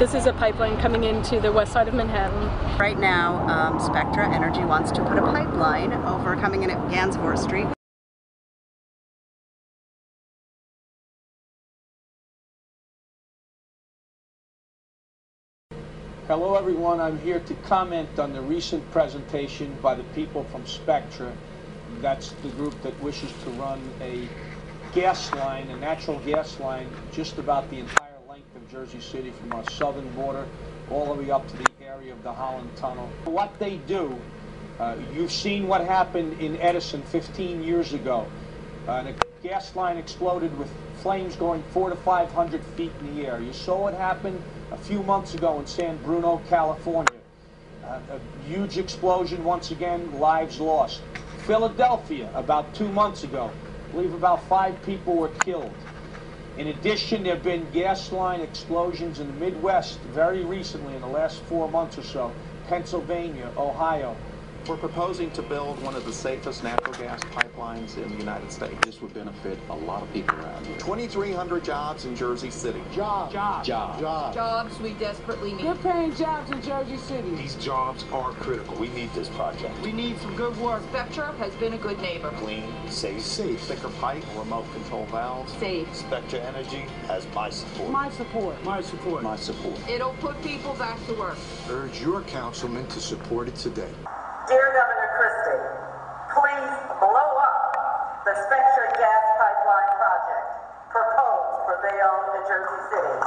This is a pipeline coming into the west side of Manhattan. Right now, Spectra Energy wants to put a pipeline over coming in at Gansevoort Street. Hello everyone, I'm here to comment on the recent presentation by the people from Spectra. That's the group that wishes to run a gas line, a natural gas line, just about the entire length of Jersey City from our southern border all the way up to the area of the Holland Tunnel. What they do, you've seen what happened in Edison 15 years ago. The gas line exploded with flames going 400 to 500 feet in the air. You saw what happened a few months ago in San Bruno, California. A huge explosion, once again, lives lost. Philadelphia, about 2 months ago, I believe about 5 people were killed. In addition, there have been gas line explosions in the Midwest very recently, in the last 4 months or so. Pennsylvania, Ohio. We're proposing to build one of the safest natural gas pipelines in the United States. This would benefit a lot of people around here. 2,300 jobs in Jersey City. Jobs. Jobs we desperately need. Good paying jobs in Jersey City. These jobs are critical. We need this project. We need some good work. Spectra has been a good neighbor. Clean, safe. Thicker pipe, remote control valves. Safe. Spectra Energy has my support. My support. My support. It'll put people back to work. Urge your councilman to support it today. Dear Governor Christie, please blow up the Spectra gas pipeline project proposed for Bayonne and Jersey City.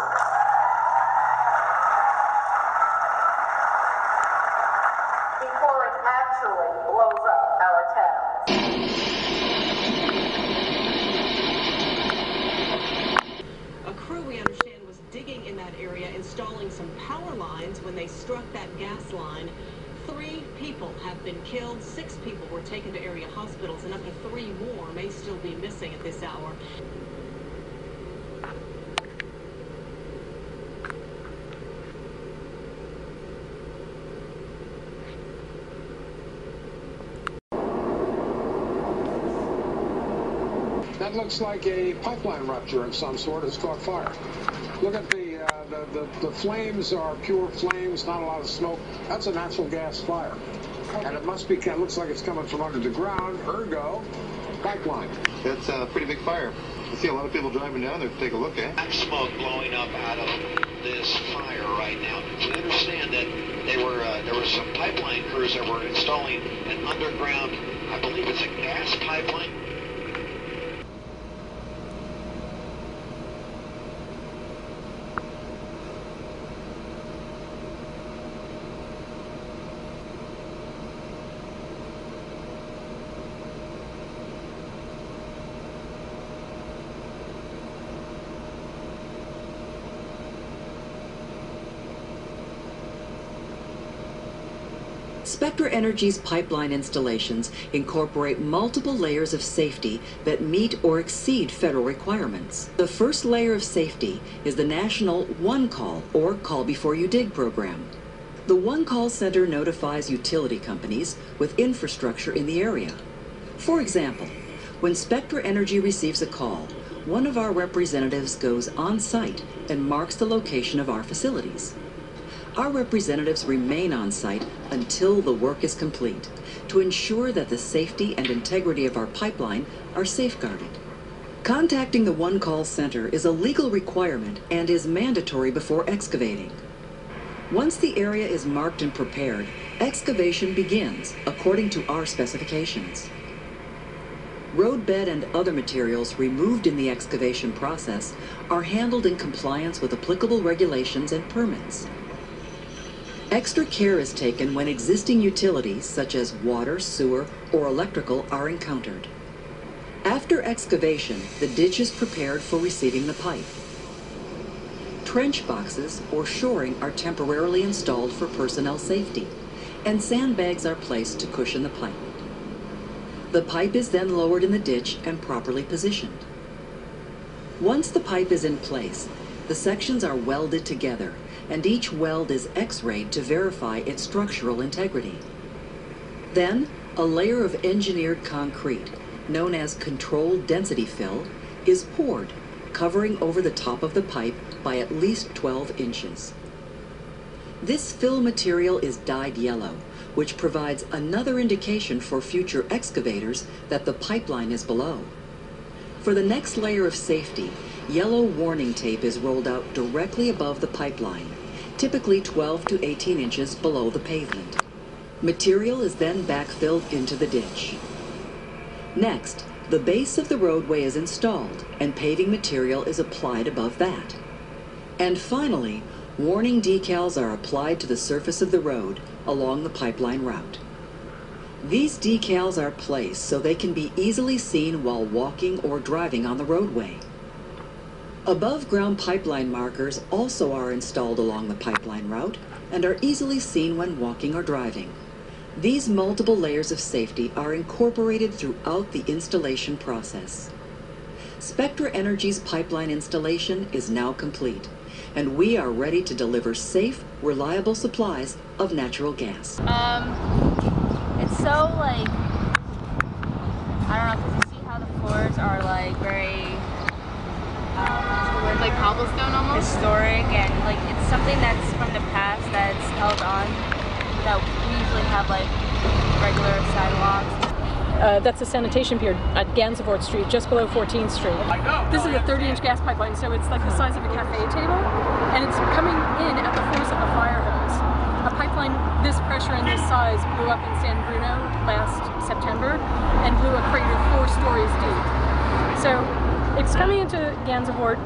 Before it actually blows up our towns. A crew, we understand, was digging in that area, installing some power lines when they struck that gas line. 3 people have been killed, 6 people were taken to area hospitals, and up to 3 more may still be missing at this hour. That looks like a pipeline rupture of some sort has caught fire. Look at the flames are pure flames, not a lot of smoke. That's a natural gas fire. And it must be, it looks like it's coming from under the ground, ergo, pipeline. That's a pretty big fire. I see a lot of people driving down there to take a look at it. Smoke blowing up out of this fire right now. We understand that there were some pipeline crews that were installing an underground, I believe it's a gas pipeline. Spectra Energy's pipeline installations incorporate multiple layers of safety that meet or exceed federal requirements. The first layer of safety is the national One Call, or Call Before You Dig program. The One Call Center notifies utility companies with infrastructure in the area. For example, when Spectra Energy receives a call, one of our representatives goes on site and marks the location of our facilities. Our representatives remain on site until the work is complete to ensure that the safety and integrity of our pipeline are safeguarded. Contacting the One Call Center is a legal requirement and is mandatory before excavating. Once the area is marked and prepared, excavation begins according to our specifications. Roadbed and other materials removed in the excavation process are handled in compliance with applicable regulations and permits. Extra care is taken when existing utilities such as water, sewer, or electrical are encountered. After excavation, the ditch is prepared for receiving the pipe. Trench boxes or shoring are temporarily installed for personnel safety, and sandbags are placed to cushion the pipe. The pipe is then lowered in the ditch and properly positioned. Once the pipe is in place, the sections are welded together, and each weld is X-rayed to verify its structural integrity. Then, a layer of engineered concrete, known as controlled density fill, is poured, covering over the top of the pipe by at least 12 inches. This fill material is dyed yellow, which provides another indication for future excavators that the pipeline is below. For the next layer of safety, yellow warning tape is rolled out directly above the pipeline, typically 12 to 18 inches below the pavement. Material is then backfilled into the ditch. Next, the base of the roadway is installed and paving material is applied above that. And finally, warning decals are applied to the surface of the road along the pipeline route. These decals are placed so they can be easily seen while walking or driving on the roadway. Above-ground pipeline markers also are installed along the pipeline route and are easily seen when walking or driving. These multiple layers of safety are incorporated throughout the installation process. Spectra Energy's pipeline installation is now complete, and we are ready to deliver safe, reliable supplies of natural gas. It's so like, I don't know, because you see how the floors are like very, like cobblestone almost? Historic, and like it's something that's from the past that's held on, that we usually have like regular sidewalks. That's a sanitation pier at Gansevoort Street, just below 14th Street. This is a 30-inch gas pipeline, so it's like the size of a cafe table, and it's coming in at the force of a fire hose. A pipeline this pressure and this size blew up in San Bruno last September and blew a crater 4 stories deep. So it's coming into Gansevoort.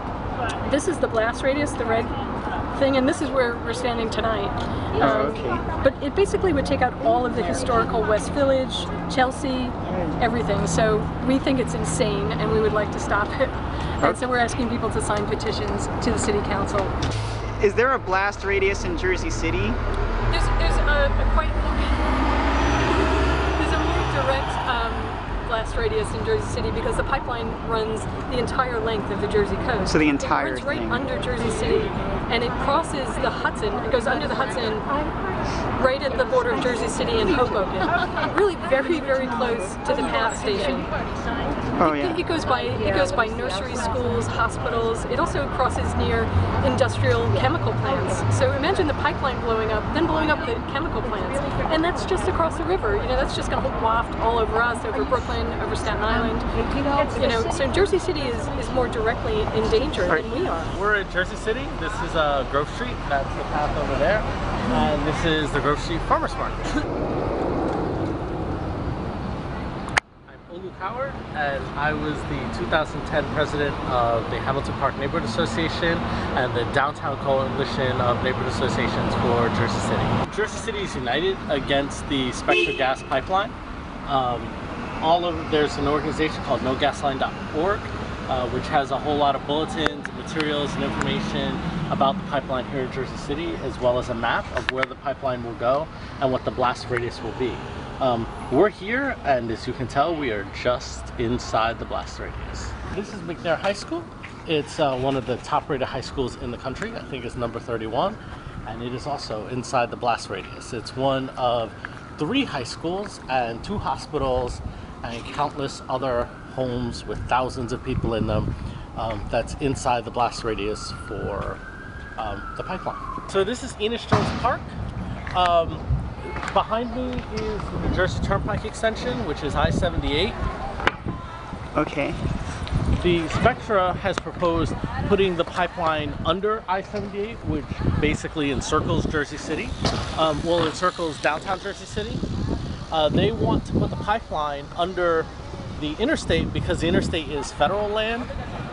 This is the blast radius, the red thing, and this is where we're standing tonight. But it basically would take out all of the historical West Village, Chelsea, everything. So we think it's insane and we would like to stop it. And so we're asking people to sign petitions to the City Council. Is there a blast radius in Jersey City? There's a more direct blast radius in Jersey City because the pipeline runs the entire length of the Jersey coast. So the entire It runs right thing. under Jersey City, and it crosses the Hudson. It goes under the Hudson, right at the border of Jersey City and Hoboken. Really very, very close to the PATH station. Oh yeah. It goes by nursery schools, hospitals. It also crosses near industrial chemical plants. So imagine the pipeline blowing up, then blowing up the chemical plants, and that's just across the river. You know, that's just going to waft all over us, over Brooklyn, over Staten Island. You know, so Jersey City is more directly in danger than we are. We're in Jersey City. This is Grove Street. That's the path over there, and this is the Grove Street Farmers Market. Howard, and I was the 2010 president of the Hamilton Park Neighborhood Association and the Downtown Coalition of Neighborhood Associations for Jersey City. Jersey City is united against the Spectra gas pipeline. There's an organization called nogasline.org, which has a whole lot of bulletins, materials, and information about the pipeline here in Jersey City, as well as a map of where the pipeline will go and what the blast radius will be. We're here, and as you can tell, we are just inside the blast radius. This is McNair High School. It's one of the top-rated high schools in the country. I think it's number 31, and it is also inside the blast radius. It's one of 3 high schools and 2 hospitals and countless other homes with thousands of people in them that's inside the blast radius for the pipeline. So this is Enos Jones Park. Behind me is the New Jersey Turnpike extension, which is I-78. Okay. The Spectra has proposed putting the pipeline under I-78, which basically encircles Jersey City. Encircles downtown Jersey City. They want to put the pipeline under the interstate because the interstate is federal land,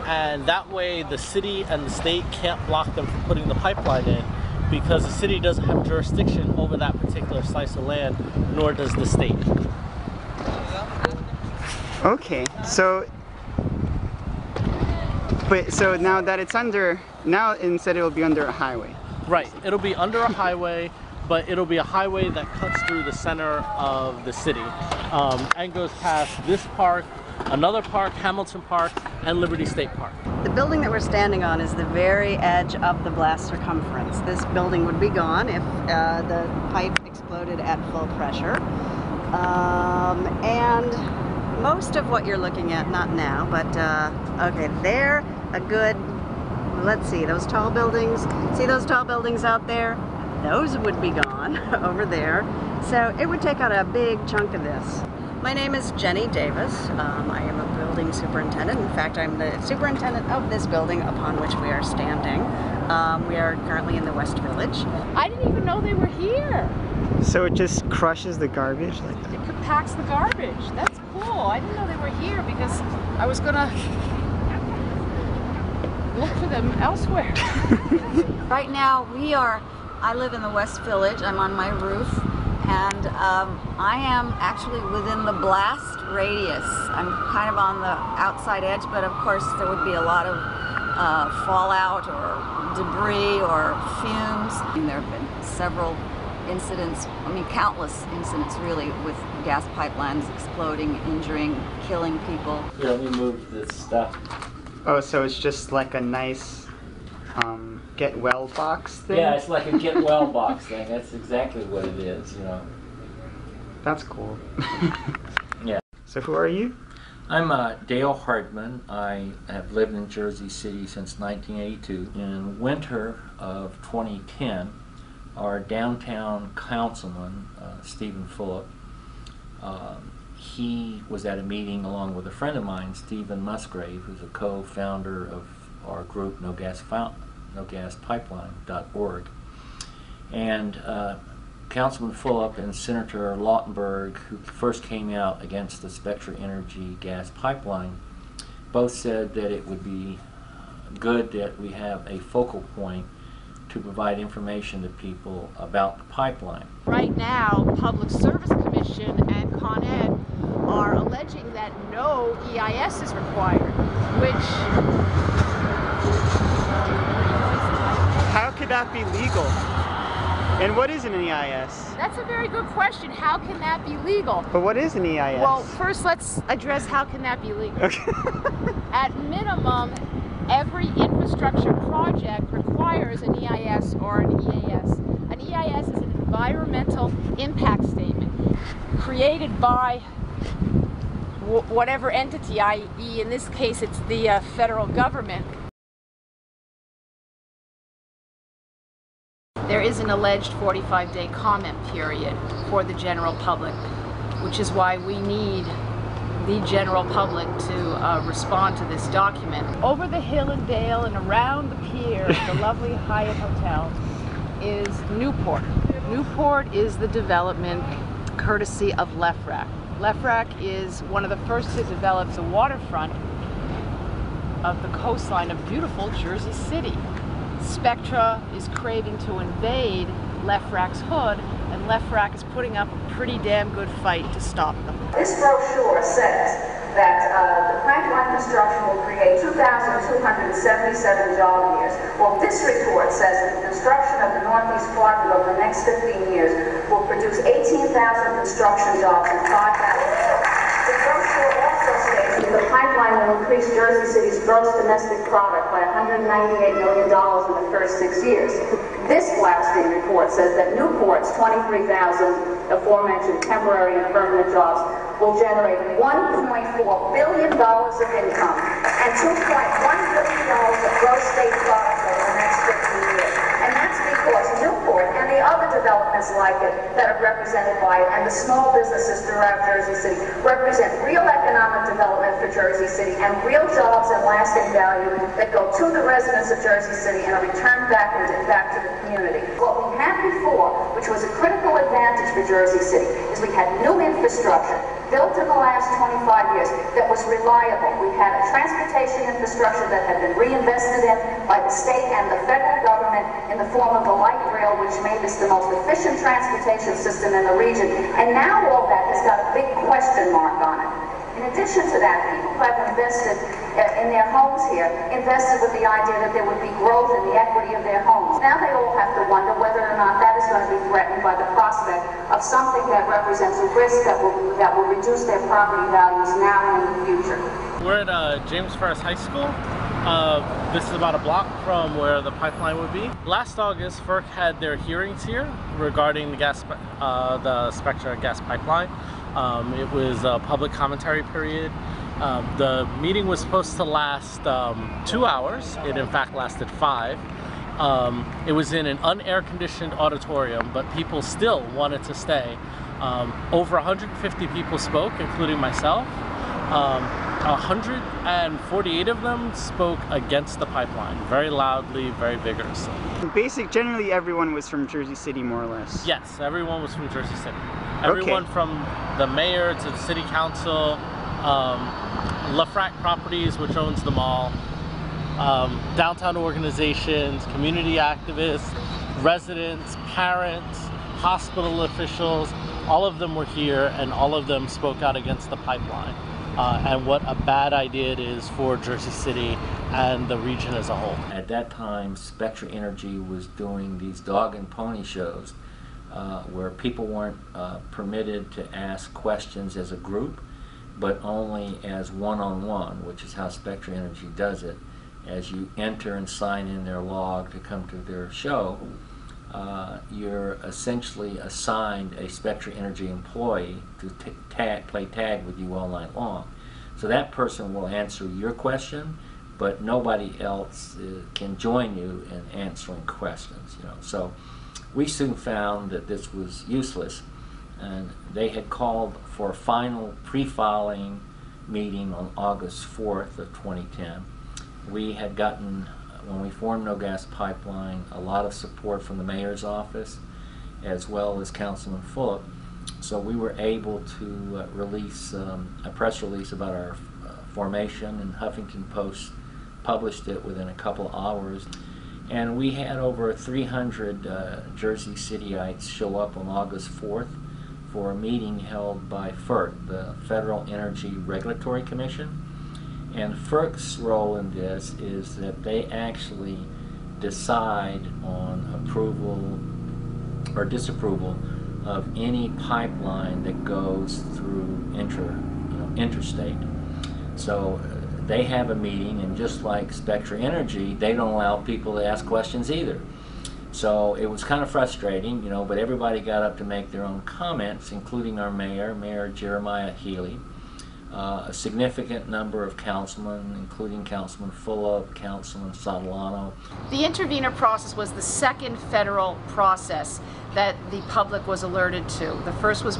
and that way the city and the state can't block them from putting the pipeline in, because the city doesn't have jurisdiction over that particular slice of land, nor does the state. Okay, so now that it's under, now instead it'll be under a highway. Right, it'll be under a highway, but it'll be a highway that cuts through the center of the city and goes past this park, another park, Hamilton Park, and Liberty State Park. The building that we're standing on is the very edge of the blast circumference. This building would be gone if the pipe exploded at full pressure. And most of what you're looking at, not now, but okay, there, a good, let's see, those tall buildings. See those tall buildings out there? Those would be gone over there. So it would take out a big chunk of this. My name is Jenny Davis. I am a building superintendent. In fact, I'm the superintendent of this building upon which we are standing. We are currently in the West Village. I didn't even know they were here. So it just crushes the garbage like that? It compacts the garbage. That's cool. I didn't know they were here because I was gonna look for them elsewhere. Right now I live in the West Village. I'm on my roof, and I am actually within the blast radius. I'm kind of on the outside edge, but of course there would be a lot of fallout or debris or fumes. And there have been several incidents, I mean countless incidents really, with gas pipelines exploding, injuring, killing people. Here, let me move this stuff. Oh, so it's just like a nice get well box thing? Yeah, it's like a get well box thing. That's exactly what it is, you know. That's cool. Yeah. So who are you? I'm Dale Hartman. I have lived in Jersey City since 1982. In winter of 2010, our downtown councilman, Stephen Fulop, he was at a meeting along with a friend of mine, Stephen Musgrave, who's a co-founder of our group, NoGasPipeline.org. And Councilman Fulop and Senator Lautenberg, who first came out against the Spectra Energy gas pipeline, both said that it would be good that we have a focal point to provide information to people about the pipeline. Right now, Public Service Commission and Con Ed are alleging that no EIS is required, which... How could that be legal? And what is an EIS? That's a very good question. How can that be legal? But what is an EIS? Well, first let's address how can that be legal. Okay. At minimum, every infrastructure project requires an EIS or an EAS. An EIS is an environmental impact statement created by whatever entity, i.e. in this case it's the federal government. There is an alleged 45-day comment period for the general public, which is why we need the general public to respond to this document. Over the hill and dale and around the pier at the lovely Hyatt Hotel is Newport. Newport is the development courtesy of LEFRAC. LEFRAC is one of the first to develop the waterfront of the coastline of beautiful Jersey City. Spectra is craving to invade LEFRAC's hood, and LEFRAC is putting up a pretty damn good fight to stop them. This brochure says that the pipeline construction will create 2,277 job years. Well, this report says that the construction of the Northeast Quadrant over the next 15 years will produce 18,000 construction jobs and 5,000. The brochure also states that the pipeline will increase Jersey City's gross domestic product by $198 million in the first 6 years. This blasting report says that Newport's 23,000 aforementioned temporary and permanent jobs will generate $1.4 billion of income and $2.1 billion of gross state product over the next 15 years. And that's because Newport and the other developments like it that are represented by it and the small businesses throughout Jersey City represent real economic development for Jersey City and real jobs and lasting value that go to the residents of Jersey City and are returned back to the community. What we had before, which was a critical advantage for Jersey City, is we had new infrastructure built in the last 25 years that was reliable. We had a transportation infrastructure that had been reinvested in by the state and the federal government in the form of the light rail, which made this the most efficient transportation system in the region. And now all that has got a big question mark on it. In addition to that, people who have invested in their homes here invested with the idea that there would be growth in the equity of their homes. Now they all have to wonder whether or not that is going to be threatened by the prospect of something that represents a risk that will reduce their property values now and in the future. We're at James Ferris High School. This is about a block from where the pipeline would be. Last August, FERC had their hearings here regarding the Spectra gas pipeline. It was a public commentary period. The meeting was supposed to last 2 hours. It in fact lasted 5. It was in an unair-conditioned auditorium, but people still wanted to stay. Over 150 people spoke, including myself. 148 of them spoke against the pipeline, very loudly, very vigorously. Generally everyone was from Jersey City, more or less. Yes, everyone was from Jersey City. Everyone from the mayor to the city council, LaFrac Properties, which owns the mall, downtown organizations, community activists, residents, parents, hospital officials, all of them were here and all of them spoke out against the pipeline and what a bad idea it is for Jersey City and the region as a whole. At that time, Spectra Energy was doing these dog and pony shows where people weren't permitted to ask questions as a group, but only as one-on-one, which is how Spectra Energy does it. As you enter and sign in their log to come to their show, you're essentially assigned a Spectra Energy employee to play tag with you all night long. So that person will answer your question, but nobody else can join you in answering questions. So we soon found that this was useless, and they had called for a final pre-filing meeting on August 4th of 2010. We had gotten, when we formed No Gas Pipeline, a lot of support from the mayor's office as well as Councilman Fulop. So we were able to release a press release about our formation, and Huffington Post published it within a couple hours. And we had over 300 Jersey Cityites show up on August 4th for a meeting held by FERC, the Federal Energy Regulatory Commission. And FERC's role in this is that they actually decide on approval or disapproval of any pipeline that goes through interstate. So they have a meeting, and just like Spectra Energy, they don't allow people to ask questions either. So it was kind of frustrating, but everybody got up to make their own comments, including our mayor, Mayor Jeremiah Healy, a significant number of councilmen, including Councilman Fulop, Councilman Sotolano. The intervenor process was the second federal process that the public was alerted to. The first was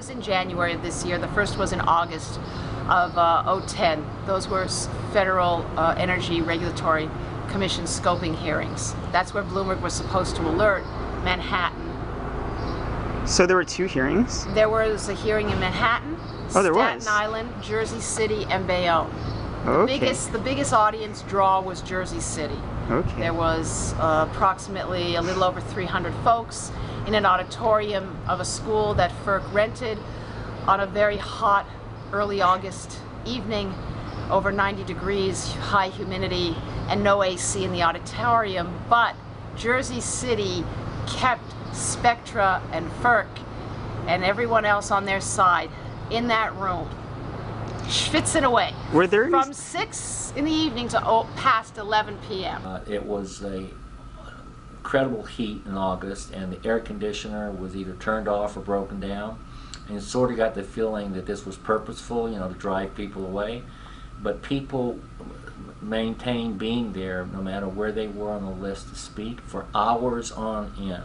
in January of this year. The first was in August of 2010. Those were Federal Energy Regulatory Commission scoping hearings. That's where Bloomberg was supposed to alert Manhattan. So there were two hearings? There was a hearing in Manhattan, Staten Island, Jersey City, and Bayonne. The biggest audience draw was Jersey City. Okay. There was approximately a little over 300 folks in an auditorium of a school that FERC rented on a very hot early August evening, over 90 degrees, high humidity, and no AC in the auditorium. But Jersey City kept Spectra and FERC and everyone else on their side in that room, schwitzing away. Were there from 6 in the evening to past 11 p.m. It was a incredible heat in August, and the air conditioner was either turned off or broken down, and you sort of got the feeling that this was purposeful, to drive people away. But people maintained being there no matter where they were on the list to speak for hours on end.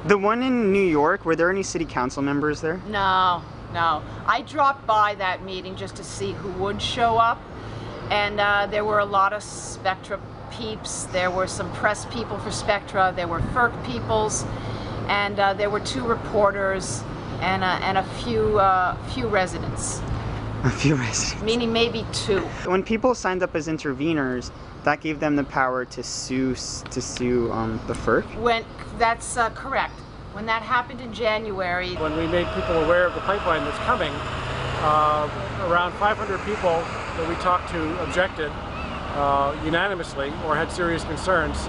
The one in New York, were there any city council members there? No. I dropped by that meeting just to see who would show up, and there were a lot of Spectra peeps. There were some press people for Spectra, there were FERC peoples, and there were 2 reporters and a few residents. A few residents. Meaning maybe 2. When people signed up as interveners, that gave them the power to sue the FERC? That's correct. When that happened in January. When we made people aware of the pipeline that's coming, around 500 people that we talked to objected unanimously or had serious concerns.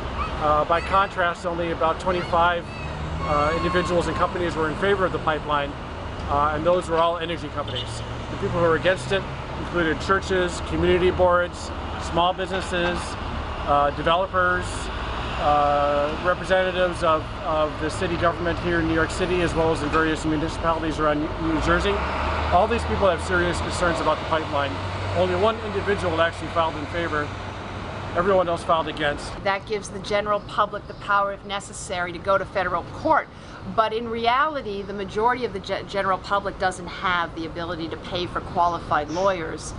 By contrast, only about 25 individuals and companies were in favor of the pipeline, and those were all energy companies. The people who were against it included churches, community boards, small businesses, developers, representatives of the city government here in New York City, as well as in various municipalities around New Jersey. All these people have serious concerns about the pipeline. Only one individual actually filed in favor, Everyone else filed against. That gives the general public the power, if necessary, to go to federal court. But in reality, the majority of the general public doesn't have the ability to pay for qualified lawyers.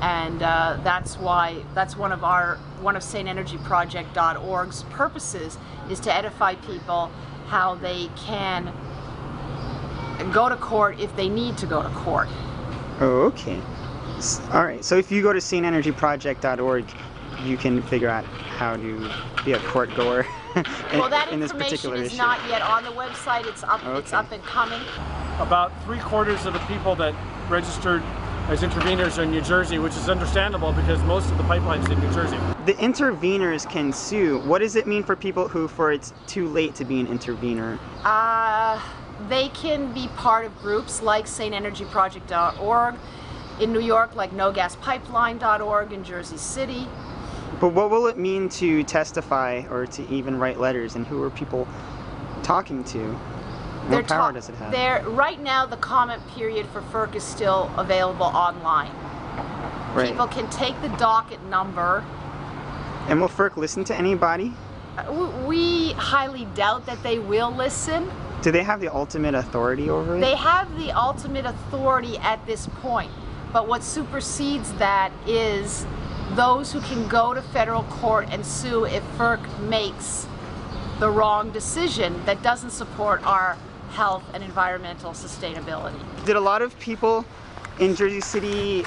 And that's why, that's one of SaintEnergyProject.org's purposes, is to edify people how they can go to court if they need to go to court. Oh, okay. All right, so if you go to SaintEnergyProject.org, you can figure out how to be a court goer Well, that in this information particular is issue. not yet on the website. It's up. Okay. It's up and coming. About 3/4 of the people that registered as interveners are in New Jersey, which is understandable because most of the pipeline's in New Jersey. The interveners can sue. What does it mean for people who, for it's too late to be an intervener? They can be part of groups like SaintEnergyProject.org, in New York like NoGasPipeline.org, in Jersey City. But what will it mean to testify or to even write letters, and who are people talking to? What power does it have? Right now, the comment period for FERC is still available online. Right. People can take the docket number. And will FERC listen to anybody? We highly doubt that they will listen. Do they have the ultimate authority over it? They have the ultimate authority at this point. But what supersedes that is those who can go to federal court and sue if FERC makes the wrong decision that doesn't support our health and environmental sustainability. Did a lot of people in Jersey City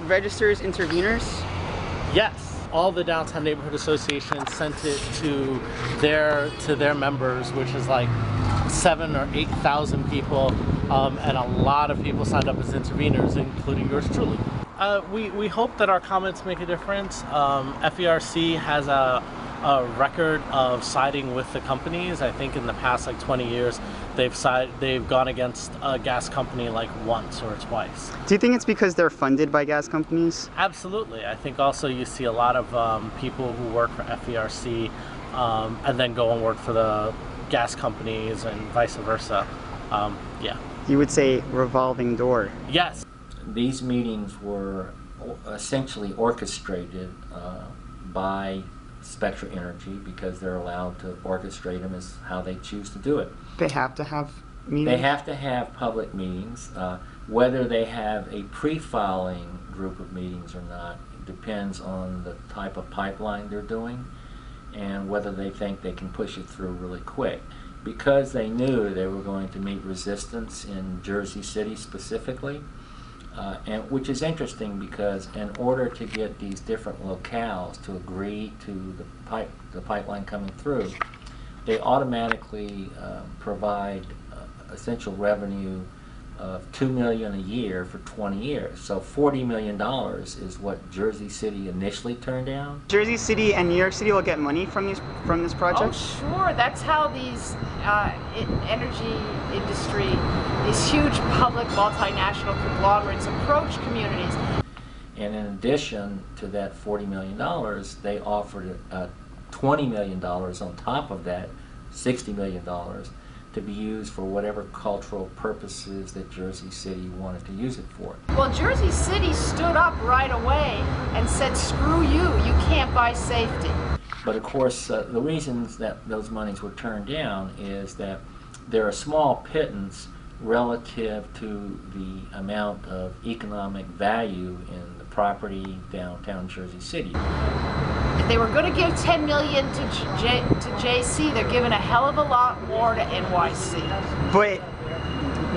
register as interveners? Yes. All the downtown neighborhood associations sent it to their members, which is like 7,000 or 8,000 people, and a lot of people signed up as interveners, including yours truly. We hope that our comments make a difference. FERC has a record of siding with the companies. I think in the past like 20 years, they've gone against a gas company like once or twice. Do you think it's because they're funded by gas companies? Absolutely. I think also you see a lot of people who work for FERC and then go and work for the gas companies and vice versa. Yeah. You would say revolving door. Yes. These meetings were essentially orchestrated by Spectra Energy because they're allowed to orchestrate them as how they choose to do it. They have to have meetings? They have to have public meetings. Whether they have a pre-filing group of meetings or not depends on the type of pipeline they're doing and whether they think they can push it through really quick. Because they knew they were going to meet resistance in Jersey City specifically, and which is interesting because in order to get these different locales to agree to the pipeline coming through, they automatically provide essential revenue of $2 million a year for 20 years. So $40 million is what Jersey City initially turned down. Jersey City and New York City will get money from this project? Oh, sure. That's how these energy industry, these huge public multinational conglomerates approach communities. And in addition to that $40 million, they offered $20 million on top of that, $60 million, to be used for whatever cultural purposes that Jersey City wanted to use it for. Well, Jersey City stood up right away and said, screw you can't buy safety. But of course, the reasons that those monies were turned down is that they're a small pittance relative to the amount of economic value in the property downtown Jersey City. If they were going to give $10 million to JC, they're giving a hell of a lot more to NYC. But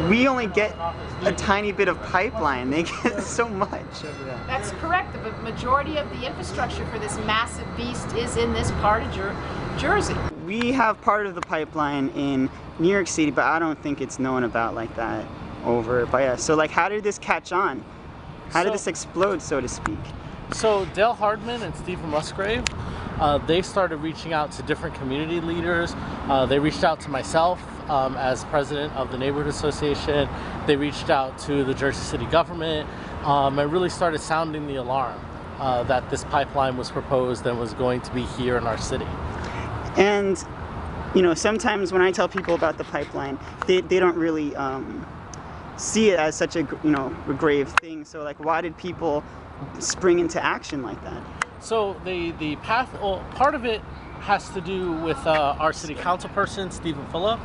we only get a tiny bit of pipeline. They get so much. That's correct. The majority of the infrastructure for this massive beast is in this part of Jersey. We have part of the pipeline in New York City, but I don't think it's known about like that over by us. So like, how did this catch on? How did this explode, so to speak? So Dale Hardman and Stephen Musgrave, they started reaching out to different community leaders. They reached out to myself as president of the neighborhood association. They reached out to the Jersey City government and really started sounding the alarm that this pipeline was proposed and was going to be here in our city. And you know, sometimes when I tell people about the pipeline, they don't really see it as such a, you know, a grave thing. So like, why did people spring into action like that? So the path, well, part of it has to do with our city council person, Stephen Fuller.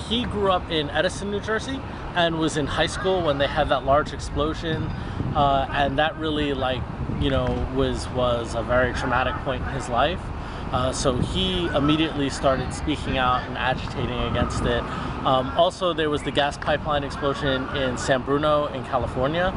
He grew up in Edison, New Jersey, and was in high school when they had that large explosion, and that really, like, you know, was a very traumatic point in his life. So he immediately started speaking out and agitating against it. Also, there was the gas pipeline explosion in San Bruno in California.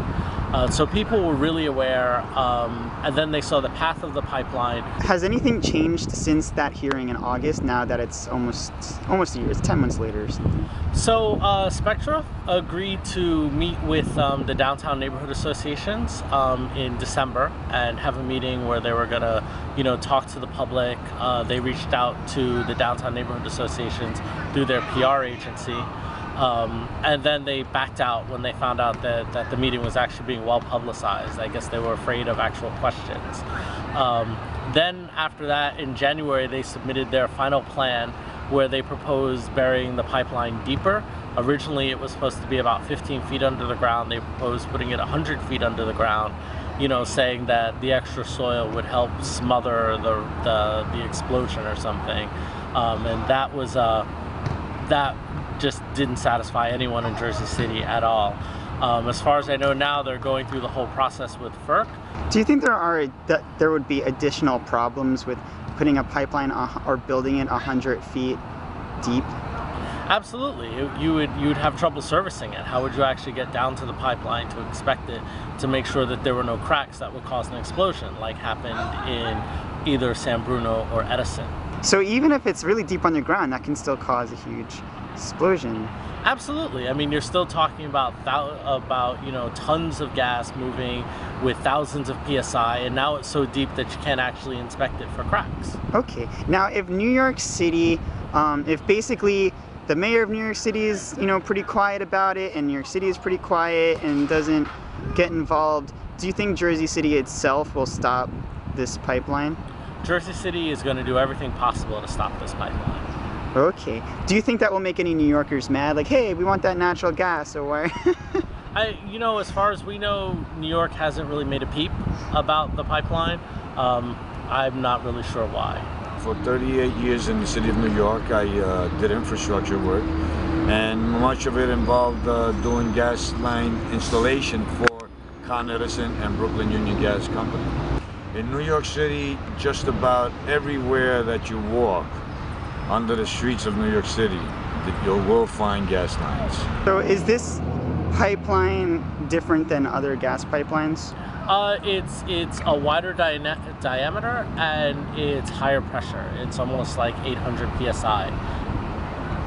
So people were really aware, and then they saw the path of the pipeline. Has anything changed since that hearing in August, now that it's almost a year, it's 10 months later or something? So Spectra agreed to meet with the downtown neighborhood associations in December and have a meeting where they were going to, you know, talk to the public. They reached out to the downtown neighborhood associations through their PR agency. And then they backed out when they found out that the meeting was actually being well publicized. I guess they were afraid of actual questions. Then after that, in January, they submitted their final plan where they proposed burying the pipeline deeper. Originally, it was supposed to be about 15 feet under the ground. They proposed putting it 100 feet under the ground, you know, saying that the extra soil would help smother the explosion or something. And that was that just didn't satisfy anyone in Jersey City at all. As far as I know now, they're going through the whole process with FERC. Do you think there would be additional problems with putting a pipeline or building it 100 feet deep? Absolutely. You would have trouble servicing it. How would you actually get down to the pipeline to inspect it to make sure that there were no cracks that would cause an explosion like happened in either San Bruno or Edison? So even if it's really deep underground, that can still cause a huge explosion. Absolutely. I mean, you're still talking about you know, tons of gas moving with thousands of psi, and now it's so deep that you can't actually inspect it for cracks. Okay. Now, if New York City, if basically the mayor of New York City is, you know, pretty quiet about it, and New York City is pretty quiet and doesn't get involved, do you think Jersey City itself will stop this pipeline? Jersey City is going to do everything possible to stop this pipeline. Okay. Do you think that will make any New Yorkers mad? Like, hey, we want that natural gas, so why? You know, as far as we know, New York hasn't really made a peep about the pipeline. I'm not really sure why. For 38 years in the city of New York, I did infrastructure work, and much of it involved doing gas line installation for Con Edison and Brooklyn Union Gas Company. In New York City, just about everywhere that you walk under the streets of New York City, you will find gas lines. So is this pipeline different than other gas pipelines? It's a wider diameter and it's higher pressure. It's almost like 800 psi.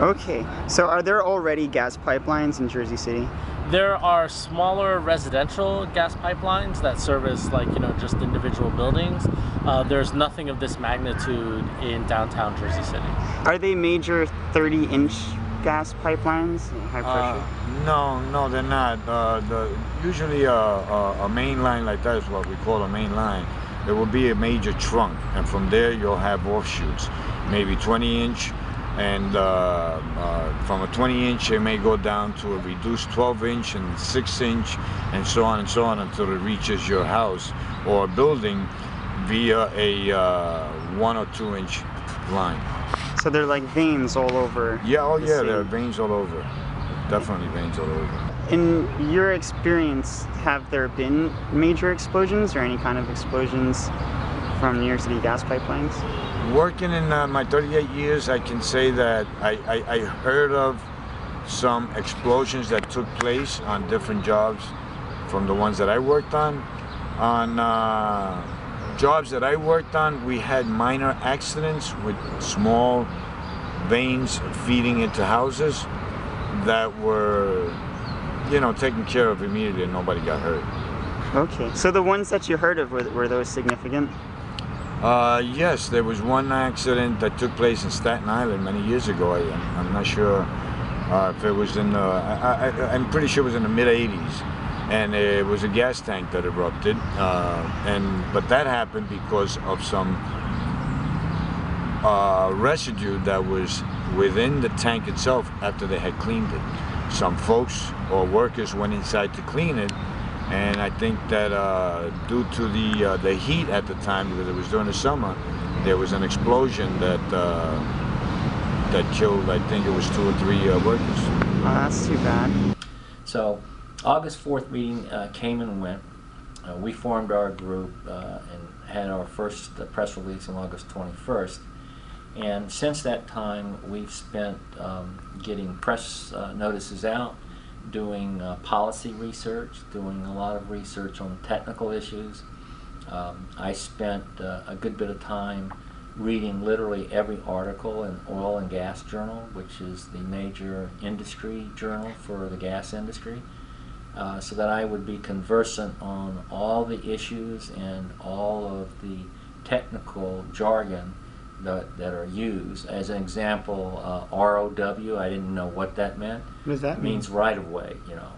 Okay, so are there already gas pipelines in Jersey City? There are smaller residential gas pipelines that service, like, you know, just individual buildings. There's nothing of this magnitude in downtown Jersey City. Are they major 30-inch gas pipelines, high pressure? No, they're not. Usually a main line like that is what we call a main line. There will be a major trunk, and from there you'll have offshoots, maybe 20-inch, and from a 20-inch it may go down to a reduced 12-inch and 6-inch, and so on until it reaches your house or building via a 1 or 2-inch line. So they're like veins all over. Yeah, oh yeah, there are veins all over. Definitely veins all over. In your experience, have there been major explosions or any kind of explosions from New York City gas pipelines? Working in my 38 years, I can say that I heard of some explosions that took place on different jobs from the ones that I worked on. On jobs that I worked on, we had minor accidents with small veins feeding into houses that were, you know, taken care of immediately and nobody got hurt. Okay, so the ones that you heard of, were those significant? Yes, there was one accident that took place in Staten Island many years ago. I'm not sure if it was in the, I'm pretty sure it was in the mid-80s. And it was a gas tank that erupted. But that happened because of some residue that was within the tank itself after they had cleaned it. Some folks or workers went inside to clean it, And I think that due to the heat at the time, because it was during the summer, there was an explosion that killed, I think it was 2 or 3 workers. Oh, that's too bad. So August 4th meeting came and went. We formed our group and had our first press release on August 21st. And since that time, we've spent getting press notices out, doing policy research, doing a lot of research on technical issues. I spent a good bit of time reading literally every article in Oil and Gas Journal, which is the major industry journal for the gas industry, so that I would be conversant on all the issues and all of the technical jargon that are used. As an example, ROW, I didn't know what that meant. What does that mean? It means right of way, you know.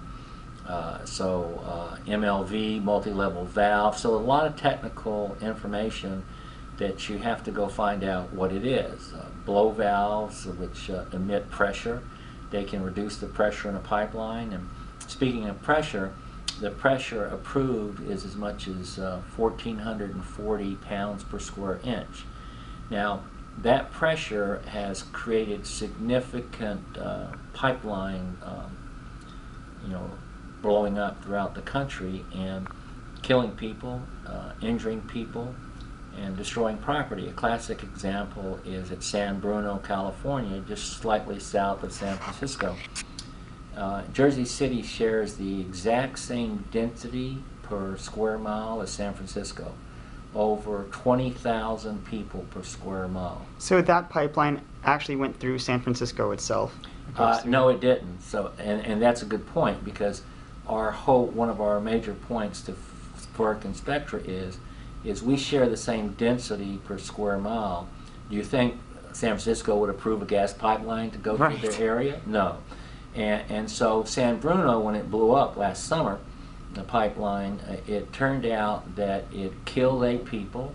MLV, multi-level valve, so a lot of technical information that you have to go find out what it is. Blow valves, which emit pressure. They can reduce the pressure in a pipeline. And speaking of pressure, the pressure approved is as much as 1,440 pounds per square inch. Now, that pressure has created significant pipeline, blowing up throughout the country and killing people, injuring people, and destroying property. A classic example is at San Bruno, California, just slightly south of San Francisco. Jersey City shares the exact same density per square mile as San Francisco. Over 20,000 people per square mile. So that pipeline actually went through San Francisco itself? No, it didn't. So, and that's a good point, because one of our major points to FERC and Spectra is we share the same density per square mile. Do you think San Francisco would approve a gas pipeline to go through their area? No. And so San Bruno, when it blew up last summer, the pipeline, it turned out that it killed 8 people,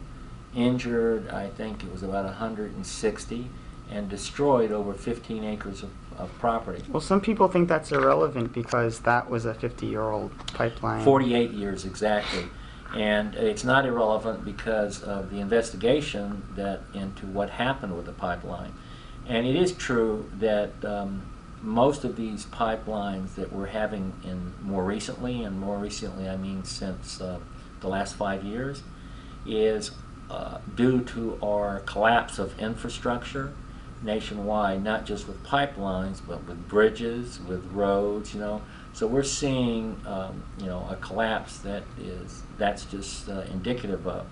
injured, I think it was about 160, and destroyed over 15 acres of property. Well, some people think that's irrelevant because that was a 50-year-old pipeline. 48 years exactly. And it's not irrelevant because of the investigation into what happened with the pipeline. And it is true that most of these pipelines that we're having more recently I mean since the last 5 years, is due to our collapse of infrastructure nationwide, not just with pipelines, but with bridges, with roads, So we're seeing, a collapse that's just indicative of.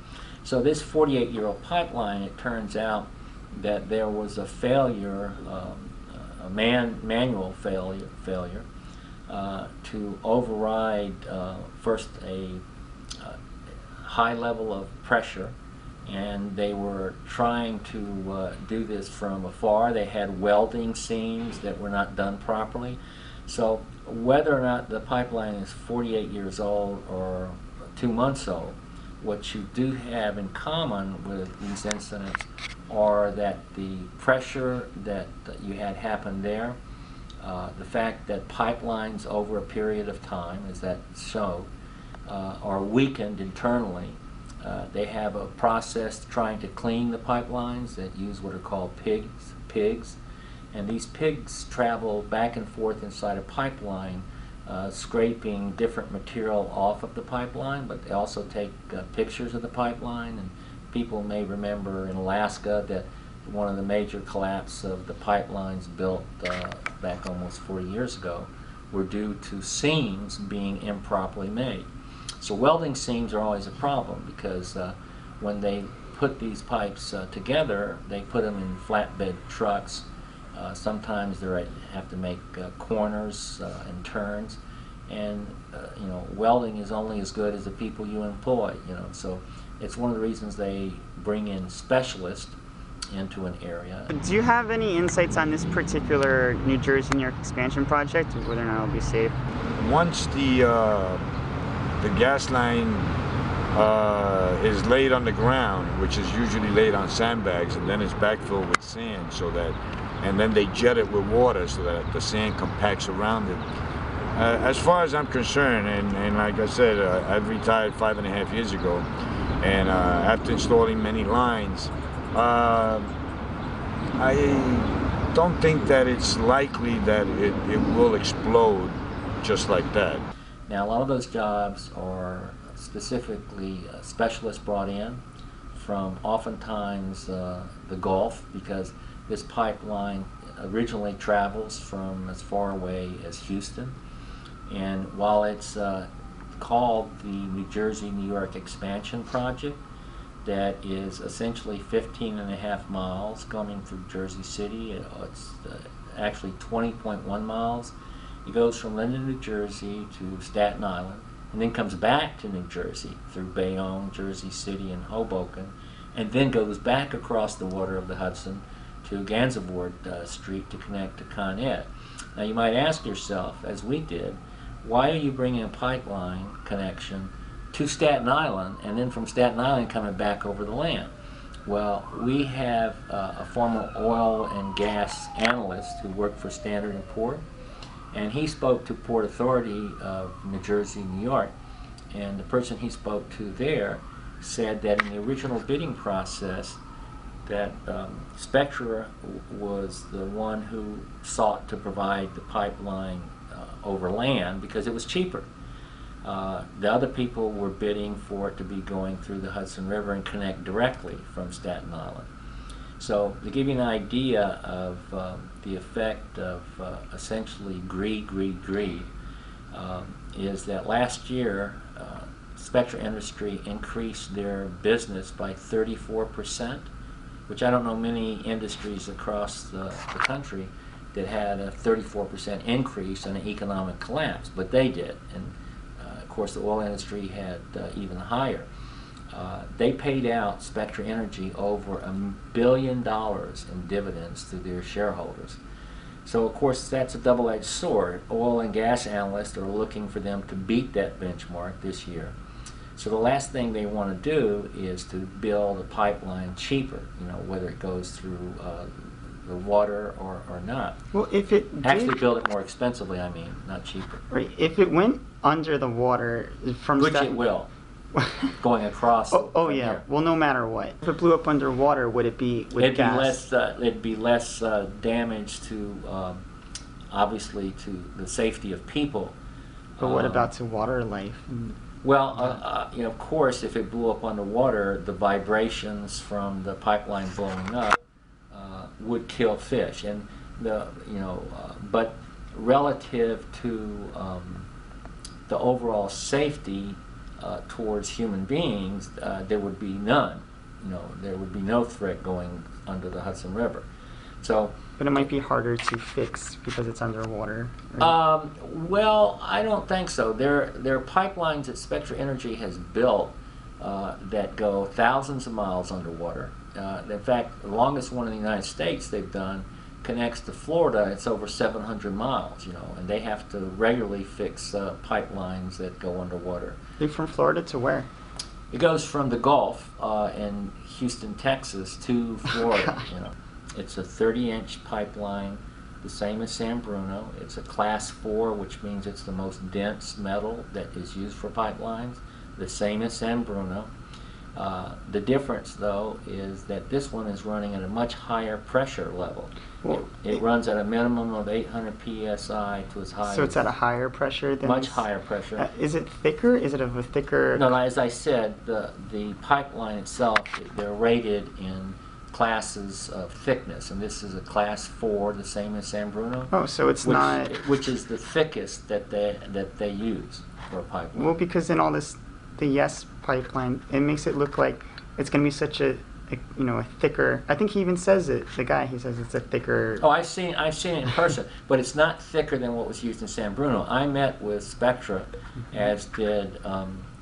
So this 48-year-old pipeline, it turns out that there was a failure, a manual failure to override first a high level of pressure, and they were trying to do this from afar. They had welding seams that were not done properly. So whether or not the pipeline is 48 years old or 2 months old, what you do have in common with these incidents are that the pressure that you had happen there, the fact that pipelines over a period of time, as that showed, are weakened internally. They have a process trying to clean the pipelines that use what are called pigs. And these pigs travel back and forth inside a pipeline, scraping different material off of the pipeline, but they also take pictures of the pipeline. And people may remember in Alaska that one of the major collapses of the pipelines built back almost 40 years ago were due to seams being improperly made. So welding seams are always a problem because when they put these pipes together, they put them in flatbed trucks. Sometimes they have to make corners and turns, and welding is only as good as the people you employ. So it's one of the reasons they bring in specialists into an area. Do you have any insights on this particular New Jersey New York expansion project, whether or not it'll be safe? Once the gas line is laid on the ground, which is usually laid on sandbags, and then it's backfilled with sand, and then they jet it with water so that the sand compacts around it. As far as I'm concerned, and like I said, I've retired 5.5 years ago, and after installing many lines, I don't think that it's likely that it will explode just like that. Now, a lot of those jobs are specifically specialists brought in from oftentimes the Gulf, because this pipeline originally travels from as far away as Houston. And while it's called the New Jersey-New York Expansion Project, that is essentially 15.5 miles coming through Jersey City. It's actually 20.1 miles. It goes from Linden, New Jersey to Staten Island, and then comes back to New Jersey through Bayonne, Jersey City, and Hoboken, and then goes back across the water of the Hudson to Gansevoort Street to connect to Con Ed. Now you might ask yourself, as we did, why are you bringing a pipeline connection to Staten Island and then from Staten Island coming back over the land? Well, we have a former oil and gas analyst who worked for Standard & Poor's, and he spoke to Port Authority of New Jersey, New York, and the person he spoke to there said that in the original bidding process that Spectra was the one who sought to provide the pipeline over land because it was cheaper. The other people were bidding for it to be going through the Hudson River and connect directly from Staten Island. So to give you an idea of the effect of essentially greed, is that last year Spectra Industry increased their business by 34%, which I don't know many industries across the country that had a 34% increase in an economic collapse, but they did. And of course the oil industry had even higher. They paid out Spectra Energy over $1 billion in dividends to their shareholders. So of course that's a double-edged sword. Oil and gas analysts are looking for them to beat that benchmark this year. So the last thing they want to do is to build a pipeline cheaper, whether it goes through the water or not. Well, if it actually build it more expensively, I mean, not cheaper. Right. If it went under the water from which it will, going across. Oh yeah. Here. Well, no matter what, if it blew up underwater, would it be with it'd gas? It'd be less damage to, obviously, to the safety of people. But what about to water life? Well, of course, if it blew up underwater, the vibrations from the pipeline blowing up would kill fish, and but relative to the overall safety towards human beings, there would be none. There would be no threat going under the Hudson River. So. But it might be harder to fix because it's underwater. Right? Well, I don't think so. There are pipelines that Spectra Energy has built that go thousands of miles underwater. In fact, the longest one in the United States they've done connects to Florida. It's over 700 miles, and they have to regularly fix pipelines that go underwater. From Florida to where? It goes from the Gulf in Houston, Texas, to Florida. It's a 30-inch pipeline, the same as San Bruno. It's a class 4, which means it's the most dense metal that is used for pipelines, the same as San Bruno. The difference, though, is that this one is running at a much higher pressure level. Well, it runs at a minimum of 800 psi to as high. So it's at a higher pressure than much higher pressure. Is it thicker? Is it of a thicker? No, as I said, the pipeline itself, they're rated in classes of thickness, and this is a class 4, the same as San Bruno. Oh, so it's not. Which is the thickest that they use for a pipeline. Well, because in all this, the Yes pipeline, it makes it look like it's going to be such a thicker. I think he even says it. The guy, he says it's a thicker. Oh, I've seen it in person, but it's not thicker than what was used in San Bruno. I met with Spectra, as did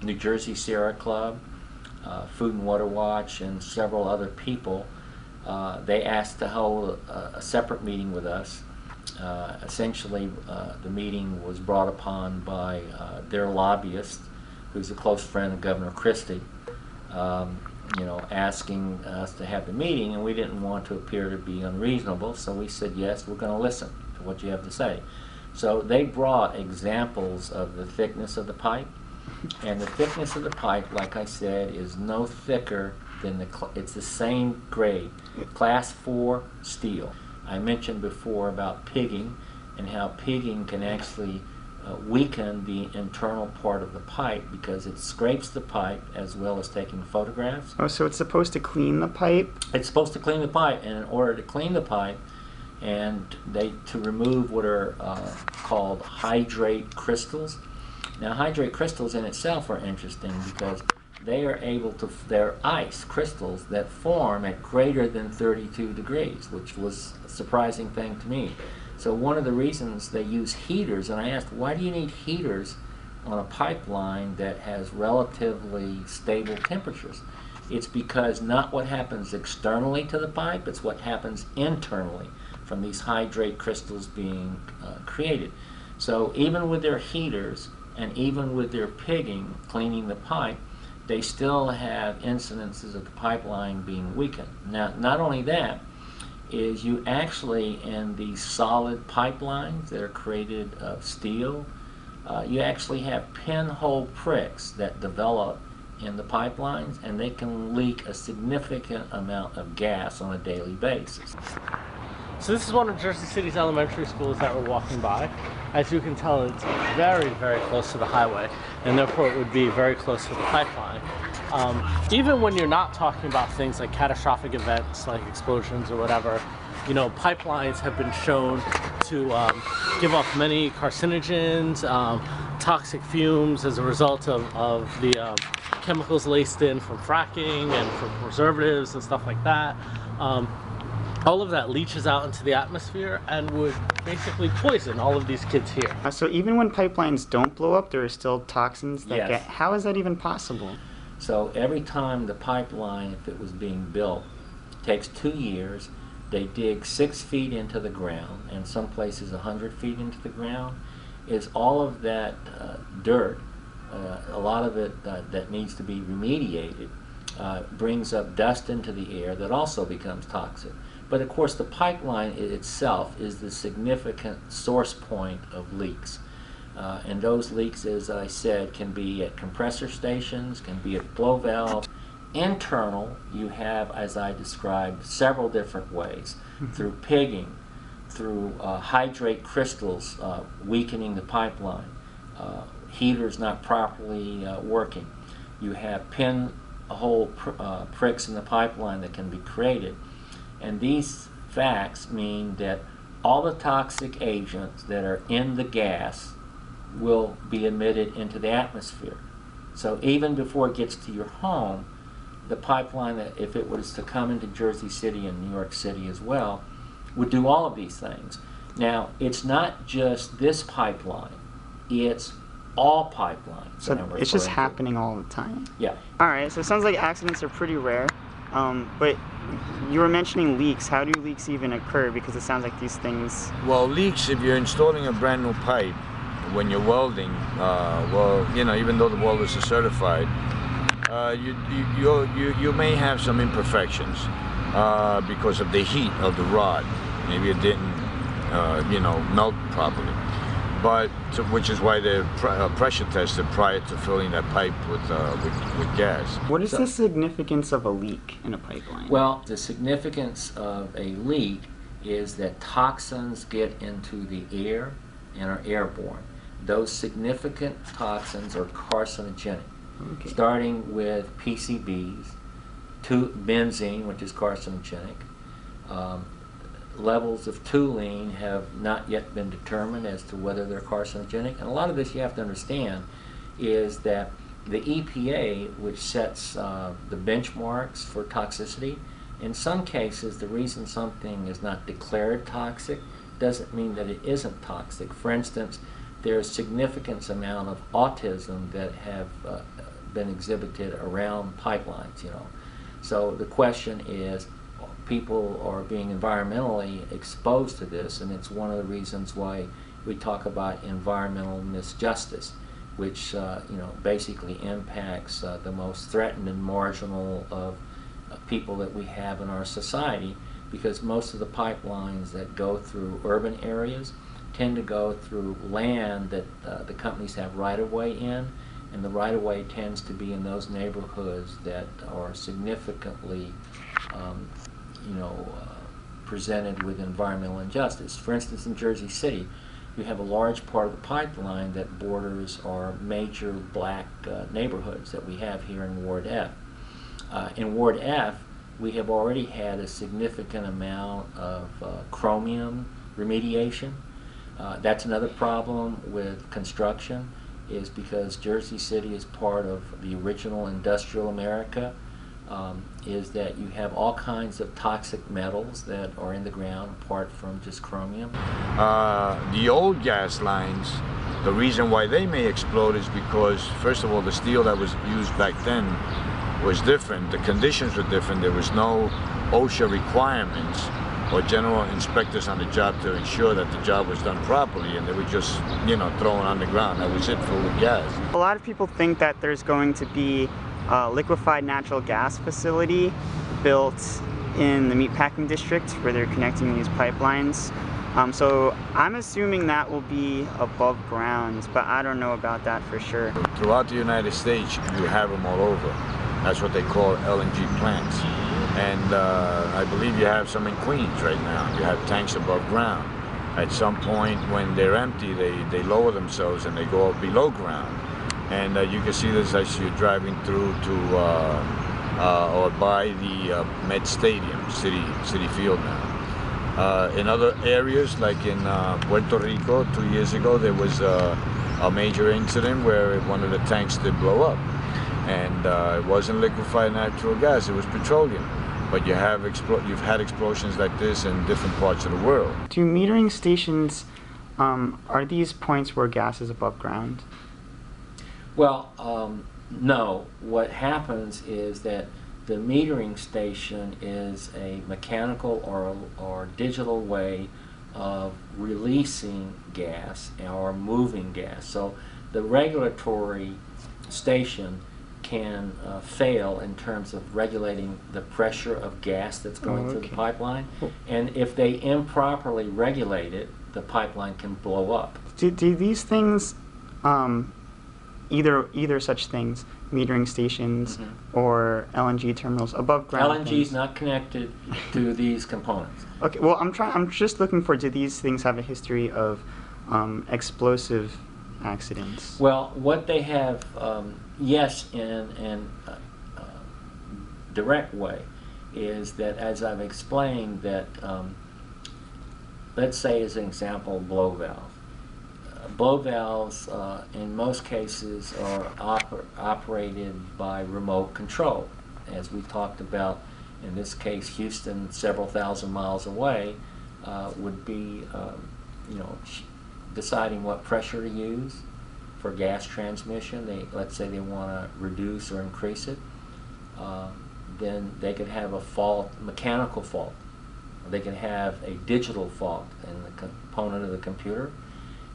New Jersey Sierra Club, Food and Water Watch, and several other people. They asked to hold a separate meeting with us. Essentially, the meeting was brought upon by their lobbyist, who's a close friend of Governor Christie, asking us to have the meeting, and we didn't want to appear to be unreasonable, so we said, yes, we're going to listen to what you have to say. So they brought examples of the thickness of the pipe, and the thickness of the pipe, like I said, is no thicker than it's the same grade, class 4 steel. I mentioned before about pigging and how pigging can actually weaken the internal part of the pipe because it scrapes the pipe as well as taking photographs. Oh, so it's supposed to clean the pipe? It's supposed to clean the pipe, and in order to clean the pipe and to remove what are called hydrate crystals. Now hydrate crystals in itself are interesting because they are able to, they're ice crystals that form at greater than 32 degrees, which was a surprising thing to me. So one of the reasons they use heaters, and I asked, why do you need heaters on a pipeline that has relatively stable temperatures? It's because not what happens externally to the pipe, it's what happens internally from these hydrate crystals being created. So even with their heaters and even with their pigging, cleaning the pipe, they still have incidences of the pipeline being weakened. Now, not only that, is you actually, in these solid pipelines that are created of steel, you actually have pinhole pricks that develop in the pipelines, and they can leak a significant amount of gas on a daily basis. So this is one of Jersey City's elementary schools that we're walking by. As you can tell, it's very, very close to the highway, and therefore it would be very close to the pipeline. Even when you're not talking about things like catastrophic events like explosions or whatever, you know, pipelines have been shown to give off many carcinogens, toxic fumes as a result of the chemicals laced in from fracking and from preservatives and stuff like that. All of that leaches out into the atmosphere and would basically poison all of these kids here. So even when pipelines don't blow up, there are still toxins that get... How is that even possible? So every time the pipeline, if it was being built, takes 2 years, they dig 6 feet into the ground, and some places 100 feet into the ground, is all of that dirt, a lot of it that needs to be remediated, brings up dust into the air that also becomes toxic. But of course the pipeline itself is the significant source point of leaks. And those leaks, as I said, can be at compressor stations, can be at flow valve. Internal, you have, as I described, several different ways. Through pigging, through hydrate crystals weakening the pipeline, heaters not properly working. You have pinhole pricks in the pipeline that can be created. And these facts mean that all the toxic agents that are in the gas will be emitted into the atmosphere. So even before it gets to your home, the pipeline, that if it was to come into Jersey City and New York City as well, would do all of these things. Now, it's not just this pipeline, it's all pipelines. So it's just happening all the time? Yeah. All right, so it sounds like accidents are pretty rare, but you were mentioning leaks. How do leaks even occur? Because it sounds like these things... Well, leaks, if you're installing a brand new pipe, when you're welding, well, you know, even though the welders are certified, you may have some imperfections because of the heat of the rod. Maybe it didn't, you know, melt properly. But which is why they're pressure tested prior to filling that pipe with gas. What is the significance of a leak in a pipeline? Well, the significance of a leak is that toxins get into the air and are airborne. Those significant toxins are carcinogenic, starting with PCBs, benzene, which is carcinogenic. Levels of toluene have not yet been determined as to whether they're carcinogenic. And a lot of this you have to understand is that the EPA, which sets the benchmarks for toxicity, in some cases the reason something is not declared toxic doesn't mean that it isn't toxic. For instance, there's a significant amount of autism that have been exhibited around pipelines, you know. So the question is, people are being environmentally exposed to this, and it's one of the reasons why we talk about environmental misjustice, which you know, basically impacts the most threatened and marginal of people that we have in our society, because most of the pipelines that go through urban areas tend to go through land that the companies have right-of-way in, and the right-of-way tends to be in those neighborhoods that are significantly, presented with environmental injustice. For instance, in Jersey City, you have a large part of the pipeline that borders our major black neighborhoods that we have here in Ward F. In Ward F, we have already had a significant amount of chromium remediation. That's another problem with construction, is because Jersey City is part of the original industrial America, is that you have all kinds of toxic metals that are in the ground apart from just chromium. The old gas lines, the reason why they may explode is because, first of all, the steel that was used back then was different. The conditions were different. There was no OSHA requirements or general inspectors on the job to ensure that the job was done properly, and they were just, thrown on the ground. That was it, full of gas. A lot of people think that there's going to be a liquefied natural gas facility built in the meatpacking district where they're connecting these pipelines. So I'm assuming that will be above ground, but I don't know about that for sure. Throughout the United States, you have them all over. That's what they call LNG plants. And I believe you have some in Queens right now. You have tanks above ground. At some point when they're empty, they lower themselves and they go up below ground. And you can see this as you're driving through to or by the Met Stadium, City Field now. In other areas, like in Puerto Rico 2 years ago, there was a major incident where one of the tanks did blow up. And it wasn't liquefied natural gas, it was petroleum. But you've had explosions like this in different parts of the world. Do metering stations, are these points where gas is above ground? Well, no. What happens is that the metering station is a mechanical or digital way of releasing gas or moving gas. So the regulatory station can fail in terms of regulating the pressure of gas that's going through the pipeline. And if they improperly regulate it, the pipeline can blow up. Do these things, either such things, metering stations or LNG terminals above ground? LNG is not connected to these components. Okay, well, I'm just looking for, do these things have a history of explosive accidents? Well, what they have, yes, in direct way, is that, as I've explained, that let's say as an example, blow valve. Blow valves in most cases are operated by remote control. As we talked about, in this case, Houston, several thousand miles away, would be deciding what pressure to use for gas transmission. Let's say they want to reduce or increase it. Then they could have a fault, mechanical fault. They can have a digital fault in the component of the computer,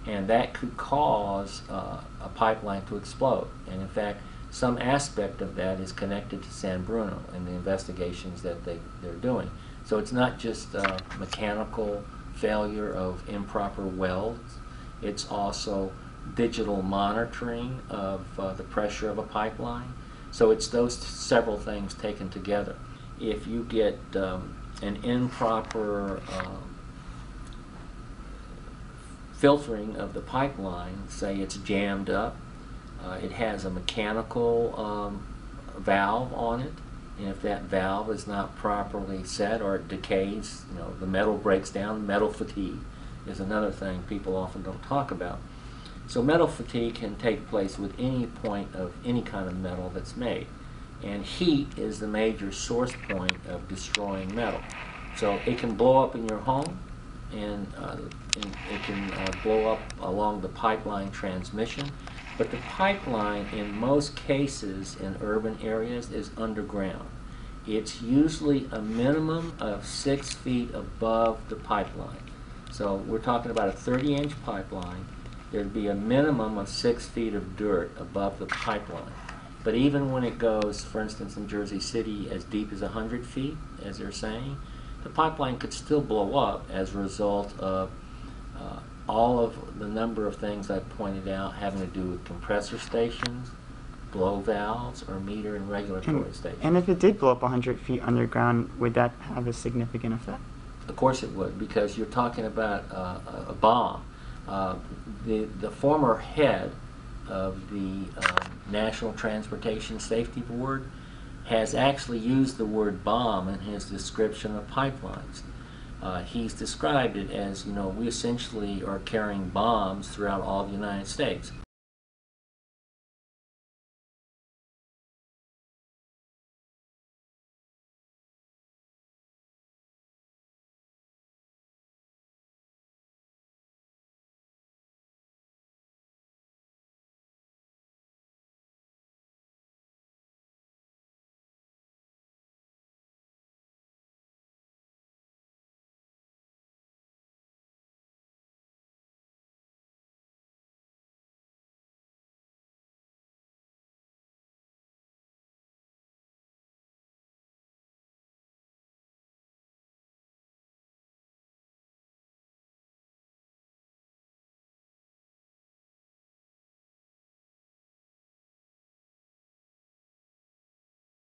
and that could cause a pipeline to explode. And in fact, some aspect of that is connected to San Bruno and the investigations that they're doing. So it's not just mechanical failure of improper welds, it's also digital monitoring of the pressure of a pipeline. So it's those several things taken together. If you get an improper filtering of the pipeline, say it's jammed up, it has a mechanical valve on it, and if that valve is not properly set or it decays, the metal breaks down. Metal fatigue is another thing people often don't talk about. So metal fatigue can take place with any point of any kind of metal that's made. And heat is the major source point of destroying metal. So it can blow up in your home, and it can blow up along the pipeline transmission. But the pipeline, in most cases in urban areas, is underground. It's usually a minimum of 6 feet above the pipeline. So we're talking about a 30-inch pipeline. There'd be a minimum of 6 feet of dirt above the pipeline. But even when it goes, for instance, in Jersey City, as deep as 100 feet, as they're saying, the pipeline could still blow up as a result of all of the number of things I pointed out having to do with compressor stations, blow valves, or meter and regulatory stations. And if it did blow up 100 feet underground, would that have a significant effect? Of course it would, because you're talking about a bomb. The former head of the National Transportation Safety Board has actually used the word bomb in his description of pipelines. He's described it as, we essentially are carrying bombs throughout all the United States.